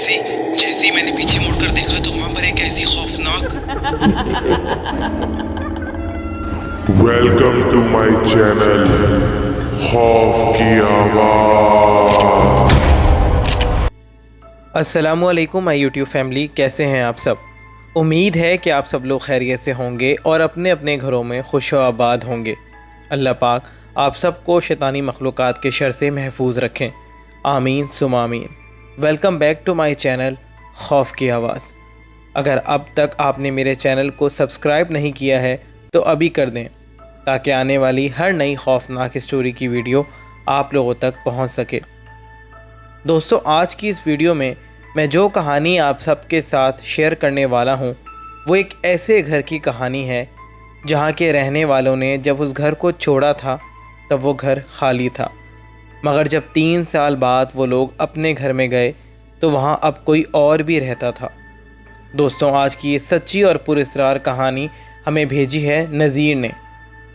जैसे ही मैंने पीछे मुड़कर देखा तो वहां पर एक ऐसी खौफनाक वेलकम टू माय चैनल खौफ की आवाज़। अस्सलामुअलैकुम माय यूट्यूब फैमिली, कैसे हैं आप सब। उम्मीद है कि आप सब लोग खैरियत से होंगे और अपने अपने घरों में खुश व आबाद होंगे। अल्लाह पाक आप सबको शैतानी मखलूक़ात के शर से महफूज रखें, आमीन सुम आमीन। Welcome back to my channel खौफ की आवाज़। अगर अब तक आपने मेरे चैनल को सब्सक्राइब नहीं किया है तो अभी कर दें, ताकि आने वाली हर नई खौफनाक स्टोरी की वीडियो आप लोगों तक पहुंच सके। दोस्तों, आज की इस वीडियो में मैं जो कहानी आप सबके साथ शेयर करने वाला हूं, वो एक ऐसे घर की कहानी है जहां के रहने वालों ने जब उस घर को छोड़ा था तब वो घर खाली था, मगर जब 3 साल बाद वो लोग अपने घर में गए तो वहां अब कोई और भी रहता था। दोस्तों, आज की ये सच्ची और पुरस्कार कहानी हमें भेजी है नज़ीर ने।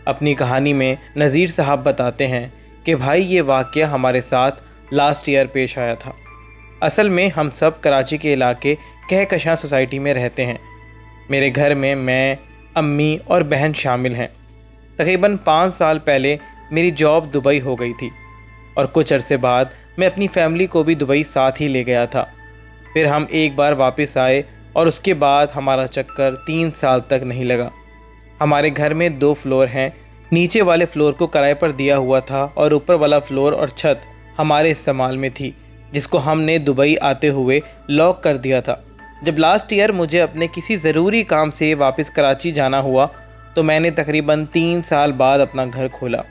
अपनी कहानी में नज़ीर साहब बताते हैं कि भाई ये वाक़या हमारे साथ लास्ट ईयर पेश आया था। असल में हम सब कराची के इलाके कहकशां सोसाइटी में रहते हैं। मेरे घर में मैं, अम्मी और बहन शामिल हैं। तकरीबन 5 साल पहले मेरी जॉब दुबई हो गई थी और कुछ अरसे बाद मैं अपनी फ़ैमिली को भी दुबई साथ ही ले गया था। फिर हम एक बार वापस आए और उसके बाद हमारा चक्कर 3 साल तक नहीं लगा। हमारे घर में 2 फ्लोर हैं। नीचे वाले फ्लोर को किराए पर दिया हुआ था और ऊपर वाला फ्लोर और छत हमारे इस्तेमाल में थी, जिसको हमने दुबई आते हुए लॉक कर दिया था। जब लास्ट ईयर मुझे अपने किसी ज़रूरी काम से वापस कराची जाना हुआ तो मैंने तकरीबन 3 साल बाद अपना घर खोला।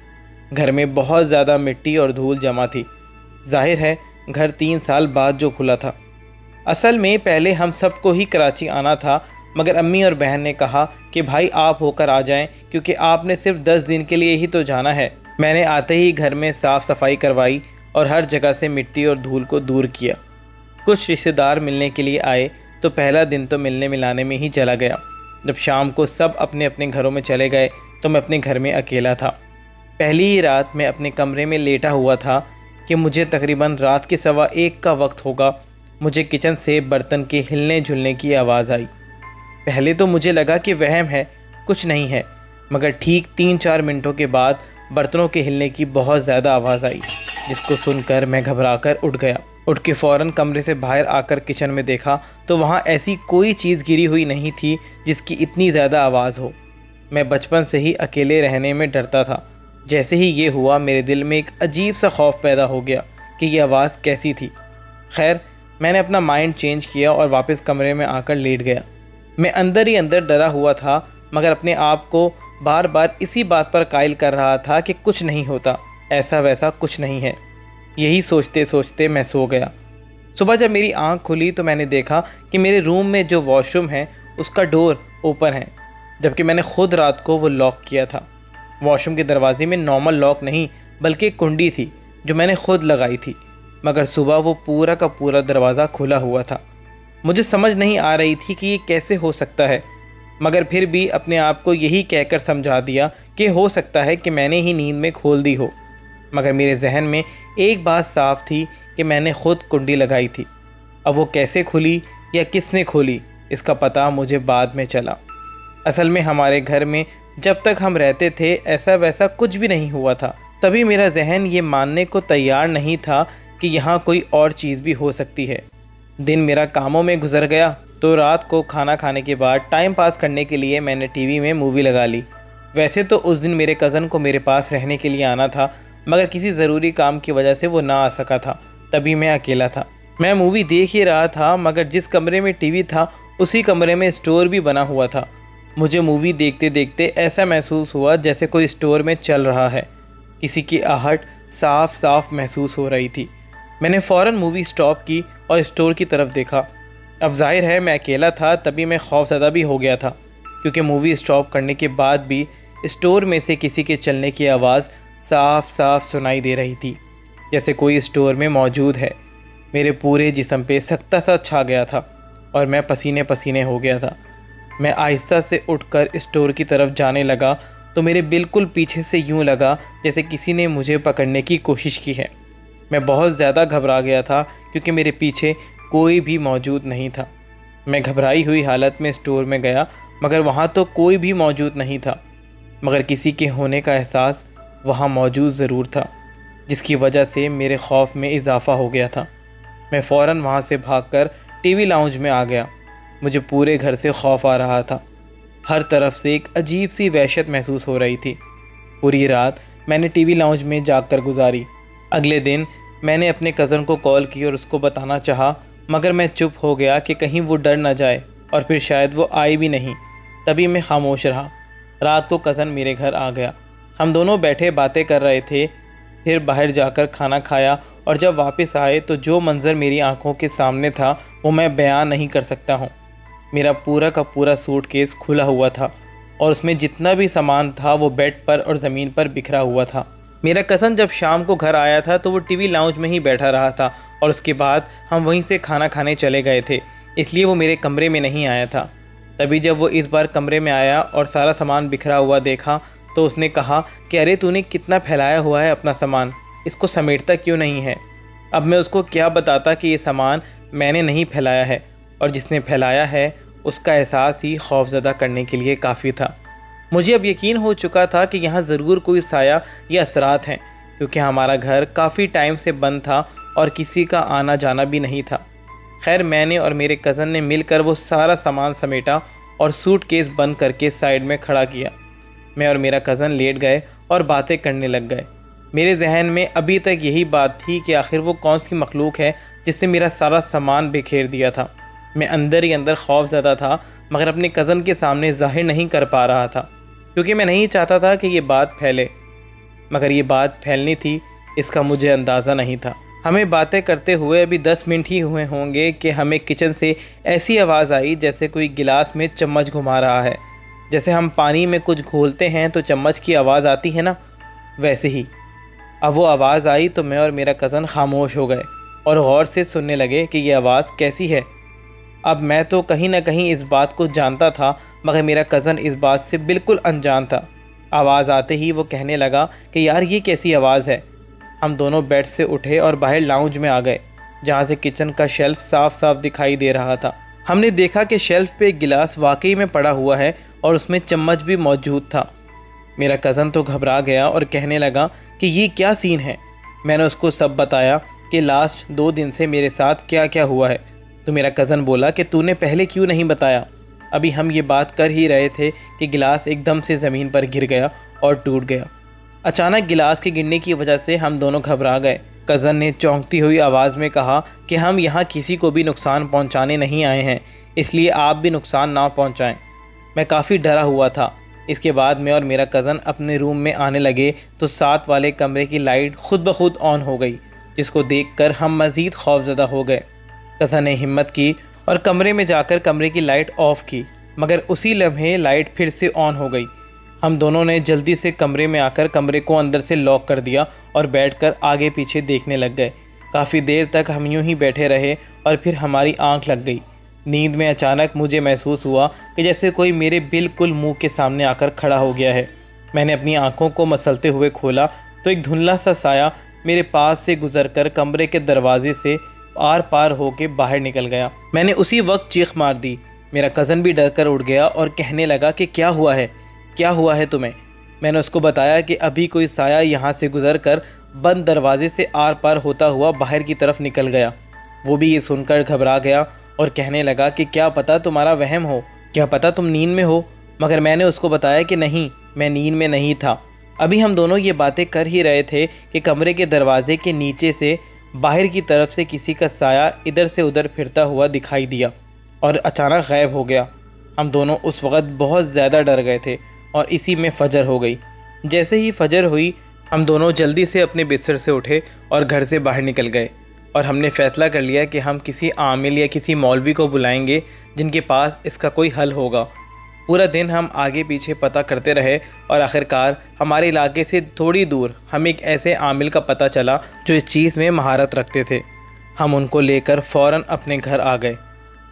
घर में बहुत ज़्यादा मिट्टी और धूल जमा थी। जाहिर है घर 3 साल बाद जो खुला था। असल में पहले हम सबको ही कराची आना था, मगर अम्मी और बहन ने कहा कि भाई आप होकर आ जाएं, क्योंकि आपने सिर्फ 10 दिन के लिए ही तो जाना है। मैंने आते ही घर में साफ़ सफाई करवाई और हर जगह से मिट्टी और धूल को दूर किया। कुछ रिश्तेदार मिलने के लिए आए तो पहला दिन तो मिलने मिलाने में ही चला गया। जब शाम को सब अपने अपने घरों में चले गए तो मैं अपने घर में अकेला था। पहली ही रात मैं अपने कमरे में लेटा हुआ था कि मुझे तकरीबन रात के 1:15 का वक्त होगा, मुझे किचन से बर्तन के हिलने झुलने की आवाज़ आई। पहले तो मुझे लगा कि वहम है, कुछ नहीं है, मगर ठीक 3-4 मिनटों के बाद बर्तनों के हिलने की बहुत ज़्यादा आवाज़ आई, जिसको सुनकर मैं घबराकर उठ गया। उठ के फ़ौरन कमरे से बाहर आकर किचन में देखा तो वहाँ ऐसी कोई चीज़ गिरी हुई नहीं थी जिसकी इतनी ज़्यादा आवाज़ हो। मैं बचपन से ही अकेले रहने में डरता था। जैसे ही ये हुआ मेरे दिल में एक अजीब सा खौफ पैदा हो गया कि ये आवाज़ कैसी थी। खैर, मैंने अपना माइंड चेंज किया और वापस कमरे में आकर लेट गया। मैं अंदर ही अंदर डरा हुआ था, मगर अपने आप को बार बार इसी बात पर कायल कर रहा था कि कुछ नहीं होता, ऐसा वैसा कुछ नहीं है। यही सोचते सोचते मैं सो गया। सुबह जब मेरी आंख खुली तो मैंने देखा कि मेरे रूम में जो वॉशरूम है उसका डोर ओपन है, जबकि मैंने खुद रात को वो लॉक किया था। वॉशरूम के दरवाजे में नॉर्मल लॉक नहीं बल्कि एक कुंडी थी जो मैंने खुद लगाई थी, मगर सुबह वो पूरा का पूरा दरवाज़ा खुला हुआ था। मुझे समझ नहीं आ रही थी कि ये कैसे हो सकता है, मगर फिर भी अपने आप को यही कहकर समझा दिया कि हो सकता है कि मैंने ही नींद में खोल दी हो। मगर मेरे जहन में एक बात साफ थी कि मैंने खुद कुंडी लगाई थी। अब वो कैसे खुली या किसने खोली, इसका पता मुझे बाद में चला। असल में हमारे घर में जब तक हम रहते थे ऐसा वैसा कुछ भी नहीं हुआ था। तभी मेरा जहन ये मानने को तैयार नहीं था कि यहाँ कोई और चीज़ भी हो सकती है। दिन मेरा कामों में गुजर गया तो रात को खाना खाने के बाद टाइम पास करने के लिए मैंने टीवी में मूवी लगा ली। वैसे तो उस दिन मेरे कज़न को मेरे पास रहने के लिए आना था, मगर किसी ज़रूरी काम की वजह से वो ना आ सका था। तभी मैं अकेला था। मैं मूवी देख ही रहा था, मगर जिस कमरे में टीवी था उसी कमरे में स्टोर भी बना हुआ था। मुझे मूवी देखते देखते ऐसा महसूस हुआ जैसे कोई स्टोर में चल रहा है। किसी की आहट साफ साफ महसूस हो रही थी। मैंने फ़ौरन मूवी स्टॉप की और स्टोर की तरफ देखा। अब जाहिर है मैं अकेला था, तभी मैं खौफज़दा भी हो गया था, क्योंकि मूवी स्टॉप करने के बाद भी स्टोर में से किसी के चलने की आवाज़ साफ साफ सुनाई दे रही थी, जैसे कोई स्टोर में मौजूद है। मेरे पूरे जिस्म पे सख्ता सा छा गया था और मैं पसीने पसीने हो गया था। मैं आहिस्ता से उठकर स्टोर की तरफ जाने लगा तो मेरे बिल्कुल पीछे से यूं लगा जैसे किसी ने मुझे पकड़ने की कोशिश की है। मैं बहुत ज़्यादा घबरा गया था क्योंकि मेरे पीछे कोई भी मौजूद नहीं था। मैं घबराई हुई हालत में स्टोर में गया, मगर वहाँ तो कोई भी मौजूद नहीं था, मगर किसी के होने का एहसास वहाँ मौजूद ज़रूर था, जिसकी वजह से मेरे खौफ में इजाफ़ा हो गया था। मैं फ़ौरन वहाँ से भागकर टीवी लाउंज में आ गया। मुझे पूरे घर से खौफ आ रहा था। हर तरफ से एक अजीब सी वहशत महसूस हो रही थी। पूरी रात मैंने टीवी लाउंज में जागकर गुजारी। अगले दिन मैंने अपने कज़न को कॉल की और उसको बताना चाहा, मगर मैं चुप हो गया कि कहीं वो डर ना जाए और फिर शायद वो आई भी नहीं। तभी मैं खामोश रहा। रात को कज़न मेरे घर आ गया। हम दोनों बैठे बातें कर रहे थे। फिर बाहर जाकर खाना खाया और जब वापस आए तो जो मंज़र मेरी आंखों के सामने था वो मैं बयान नहीं कर सकता हूँ। मेरा पूरा का पूरा सूटकेस खुला हुआ था और उसमें जितना भी सामान था वो बेड पर और ज़मीन पर बिखरा हुआ था। मेरा कज़न जब शाम को घर आया था तो वो टीवी लाउंज में ही बैठा रहा था और उसके बाद हम वहीं से खाना खाने चले गए थे, इसलिए वो मेरे कमरे में नहीं आया था। तभी जब वो इस बार कमरे में आया और सारा सामान बिखरा हुआ देखा तो उसने कहा कि अरे तूने कितना फैलाया हुआ है अपना सामान, इसको समेटता क्यों नहीं है। अब मैं उसको क्या बताता कि ये सामान मैंने नहीं फैलाया है और जिसने फैलाया है उसका एहसास ही खौफज़दा करने के लिए काफ़ी था। मुझे अब यकीन हो चुका था कि यहाँ ज़रूर कोई साया या असरात हैं, क्योंकि हमारा घर काफ़ी टाइम से बंद था और किसी का आना जाना भी नहीं था। खैर मैंने और मेरे कज़न ने मिलकर वो सारा सामान समेटा और सूटकेस बंद करके साइड में खड़ा किया। मैं और मेरा कज़न लेट गए और बातें करने लग गए। मेरे जहन में अभी तक यही बात थी कि आखिर वो कौन सी मखलूक है जिससे मेरा सारा सामान बिखेर दिया था। मैं अंदर ही अंदर खौफज़दा था, मगर अपने कज़न के सामने ज़ाहिर नहीं कर पा रहा था, क्योंकि मैं नहीं चाहता था कि ये बात फैले। मगर ये बात फैलनी थी इसका मुझे अंदाज़ा नहीं था। हमें बातें करते हुए अभी 10 मिनट ही हुए होंगे कि हमें किचन से ऐसी आवाज़ आई जैसे कोई गिलास में चम्मच घुमा रहा है। जैसे हम पानी में कुछ घोलते हैं तो चम्मच की आवाज़ आती है ना, वैसे ही। अब वो आवाज़ आई तो मैं और मेरा कज़न खामोश हो गए और गौर से सुनने लगे कि ये आवाज़ कैसी है। अब मैं तो कहीं ना कहीं इस बात को जानता था, मगर मेरा कज़न इस बात से बिल्कुल अनजान था। आवाज़ आते ही वो कहने लगा कि यार ये कैसी आवाज़ है। हम दोनों बेड से उठे और बाहर लाउंज में आ गए, जहाँ से किचन का शेल्फ साफ साफ दिखाई दे रहा था। हमने देखा कि शेल्फ पे एक गिलास वाकई में पड़ा हुआ है और उसमें चम्मच भी मौजूद था। मेरा कज़न तो घबरा गया और कहने लगा कि ये क्या सीन है। मैंने उसको सब बताया कि लास्ट 2 दिन से मेरे साथ क्या क्या हुआ है। तो मेरा कज़न बोला कि तूने पहले क्यों नहीं बताया। अभी हम ये बात कर ही रहे थे कि गिलास एकदम से ज़मीन पर गिर गया और टूट गया। अचानक गिलास के गिरने की वजह से हम दोनों घबरा गए। कज़न ने चौंकती हुई आवाज़ में कहा कि हम यहाँ किसी को भी नुकसान पहुँचाने नहीं आए हैं, इसलिए आप भी नुकसान ना पहुँचाएँ। मैं काफ़ी डरा हुआ था। इसके बाद मैं और मेरा कज़न अपने रूम में आने लगे तो साथ वाले कमरे की लाइट खुद ब खुद ऑन हो गई, जिसको देखकर हम मज़ीद खौफज़दा हो गए। कज़न ने हिम्मत की और कमरे में जाकर कमरे की लाइट ऑफ़ की, मगर उसी लम्हे लाइट फिर से ऑन हो गई। हम दोनों ने जल्दी से कमरे में आकर कमरे को अंदर से लॉक कर दिया और बैठकर आगे पीछे देखने लग गए। काफ़ी देर तक हम यूं ही बैठे रहे और फिर हमारी आंख लग गई। नींद में अचानक मुझे महसूस हुआ कि जैसे कोई मेरे बिल्कुल मुंह के सामने आकर खड़ा हो गया है। मैंने अपनी आंखों को मसलते हुए खोला तो एक धुंधला सा साया मेरे पास से गुजरकर कमरे के दरवाजे से आर पार होके बाहर निकल गया। मैंने उसी वक्त चीख मार दी। मेरा कज़न भी डर कर उठ गया और कहने लगा कि क्या हुआ है तुम्हें। मैंने उसको बताया कि अभी कोई साया यहाँ से गुजर कर बंद दरवाजे से आर पार होता हुआ बाहर की तरफ निकल गया। वो भी ये सुनकर घबरा गया और कहने लगा कि क्या पता तुम्हारा वहम हो, क्या पता तुम नींद में हो। मगर मैंने उसको बताया कि नहीं, मैं नींद में नहीं था। अभी हम दोनों ये बातें कर ही रहे थे कि कमरे के दरवाजे के नीचे से बाहर की तरफ से किसी का साया इधर से उधर फिरता हुआ दिखाई दिया और अचानक गायब हो गया। हम दोनों उस वक़्त बहुत ज़्यादा डर गए थे और इसी में फजर हो गई। जैसे ही फजर हुई हम दोनों जल्दी से अपने बिस्तर से उठे और घर से बाहर निकल गए और हमने फ़ैसला कर लिया कि हम किसी आमिल या किसी मौलवी को बुलाएंगे जिनके पास इसका कोई हल होगा। पूरा दिन हम आगे पीछे पता करते रहे और आखिरकार हमारे इलाके से थोड़ी दूर हमें एक ऐसे आमिल का पता चला जो इस चीज़ में महारत रखते थे। हम उनको लेकर फ़ौरन अपने घर आ गए।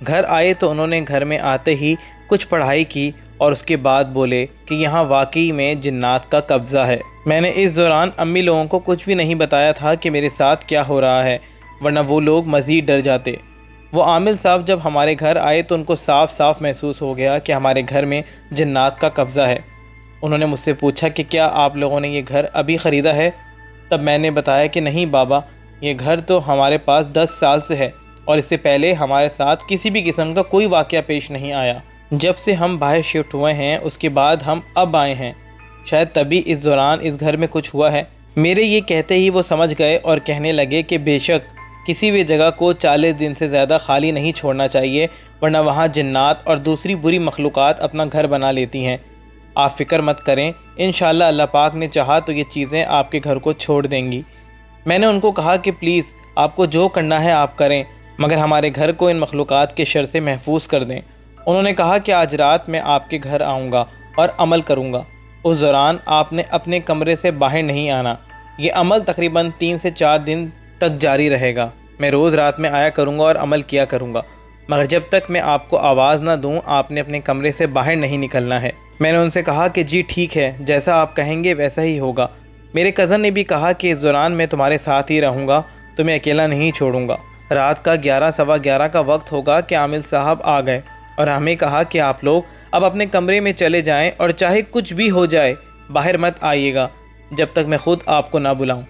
घर आए तो उन्होंने घर में आते ही कुछ पढ़ाई की और उसके बाद बोले कि यहाँ वाकई में जिन्नात का कब्ज़ा है। मैंने इस दौरान अम्मी लोगों को कुछ भी नहीं बताया था कि मेरे साथ क्या हो रहा है, वरना वो लोग मज़ीद डर जाते। वो आमिल साहब जब हमारे घर आए तो उनको साफ साफ महसूस हो गया कि हमारे घर में जिन्नात का कब्ज़ा है। उन्होंने मुझसे पूछा कि क्या आप लोगों ने ये घर अभी ख़रीदा है? तब मैंने बताया कि नहीं बाबा, ये घर तो हमारे पास 10 साल से है और इससे पहले हमारे साथ किसी भी किस्म का कोई वाक़या पेश नहीं आया। जब से हम बाहर शिफ्ट हुए हैं उसके बाद हम अब आए हैं, शायद तभी इस दौरान इस घर में कुछ हुआ है। मेरे ये कहते ही वो समझ गए और कहने लगे कि बेशक किसी भी जगह को 40 दिन से ज़्यादा खाली नहीं छोड़ना चाहिए, वरना वहाँ जिन्नात और दूसरी बुरी मखलूक़ात अपना घर बना लेती हैं। आप फ़िक्र मत करें, इंशाअल्लाह अल्लाह पाक ने चाहा तो ये चीज़ें आपके घर को छोड़ देंगी। मैंने उनको कहा कि प्लीज़ आपको जो करना है आप करें, मगर हमारे घर को इन मखलूक़ात के शर से महफूज कर दें। उन्होंने कहा कि आज रात मैं आपके घर आऊँगा और अमल करूँगा। उस दौरान आपने अपने कमरे से बाहर नहीं आना। ये अमल तकरीबन 3 से 4 दिन तक जारी रहेगा। मैं रोज़ रात में आया करूँगा और अमल किया करूँगा, मगर जब तक मैं आपको आवाज़ ना दूँ आपने अपने कमरे से बाहर नहीं निकलना है। मैंने उनसे कहा कि जी ठीक है, जैसा आप कहेंगे वैसा ही होगा। मेरे कज़न ने भी कहा कि इस दौरान मैं तुम्हारे साथ ही रहूँगा, तुम्हें अकेला नहीं छोड़ूँगा। रात का 11 सवा 11 का वक्त होगा कि आमिल साहब आ गए और हमें कहा कि आप लोग अब अपने कमरे में चले जाएं और चाहे कुछ भी हो जाए बाहर मत आइएगा जब तक मैं ख़ुद आपको ना बुलाऊं।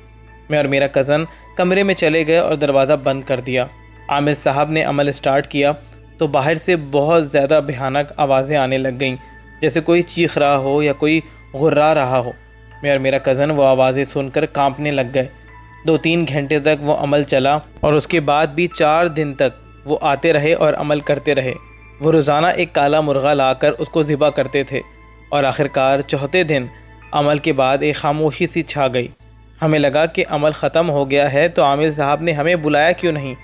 मैं और मेरा कज़न कमरे में चले गए और दरवाज़ा बंद कर दिया। आमिर साहब ने अमल स्टार्ट किया तो बाहर से बहुत ज़्यादा भयानक आवाज़ें आने लग गईं, जैसे कोई चीख रहा हो या कोई गुर्रा रहा हो। मैं और मेरा कज़न वो आवाज़ें सुनकर कांपने लग गए। 2-3 घंटे तक वो अमल चला और उसके बाद भी 4 दिन तक वो आते रहे और अमल करते रहे। वो रोज़ाना एक काला मुर्गा लाकर उसको ज़िबा करते थे और आखिरकार चौथे दिन अमल के बाद एक खामोशी सी छा गई। हमें लगा कि अमल ख़त्म हो गया है तो आमिर साहब ने हमें बुलाया क्यों नहीं,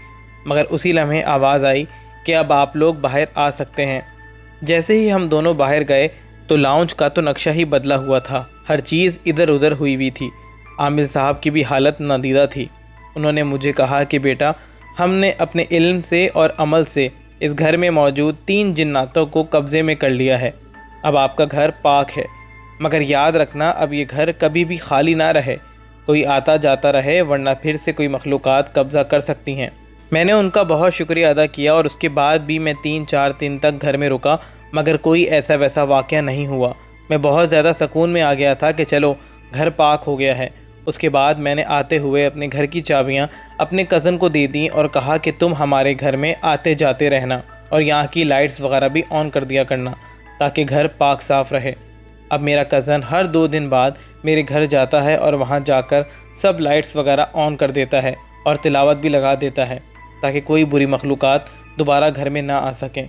मगर उसी लम्हे आवाज़ आई कि अब आप लोग बाहर आ सकते हैं। जैसे ही हम दोनों बाहर गए तो लाउंज का तो नक्शा ही बदला हुआ था, हर चीज़ इधर उधर हुई हुई थी। आमिर साहब की भी हालत नादीदा थी। उन्होंने मुझे कहा कि बेटा, हमने अपने इल्म से और अमल से इस घर में मौजूद 3 जिन्नातों को कब्ज़े में कर लिया है। अब आपका घर पाक है, मगर याद रखना अब ये घर कभी भी खाली ना रहे, कोई आता जाता रहे, वरना फिर से कोई मखलूक़ात कब्ज़ा कर सकती हैं। मैंने उनका बहुत शुक्रिया अदा किया और उसके बाद भी मैं 3-4 दिन तक घर में रुका, मगर कोई ऐसा वैसा वाक़या नहीं हुआ। मैं बहुत ज़्यादा सुकून में आ गया था कि चलो घर पाक हो गया है। उसके बाद मैंने आते हुए अपने घर की चाबियाँ अपने कज़न को दे दी और कहा कि तुम हमारे घर में आते जाते रहना और यहाँ की लाइट्स वगैरह भी ऑन कर दिया करना ताकि घर पाक साफ़ रहे। अब मेरा कज़न हर 2 दिन बाद मेरे घर जाता है और वहाँ जाकर सब लाइट्स वगैरह ऑन कर देता है और तिलावत भी लगा देता है ताकि कोई बुरी मखलूक़ात दोबारा घर में ना आ सकें।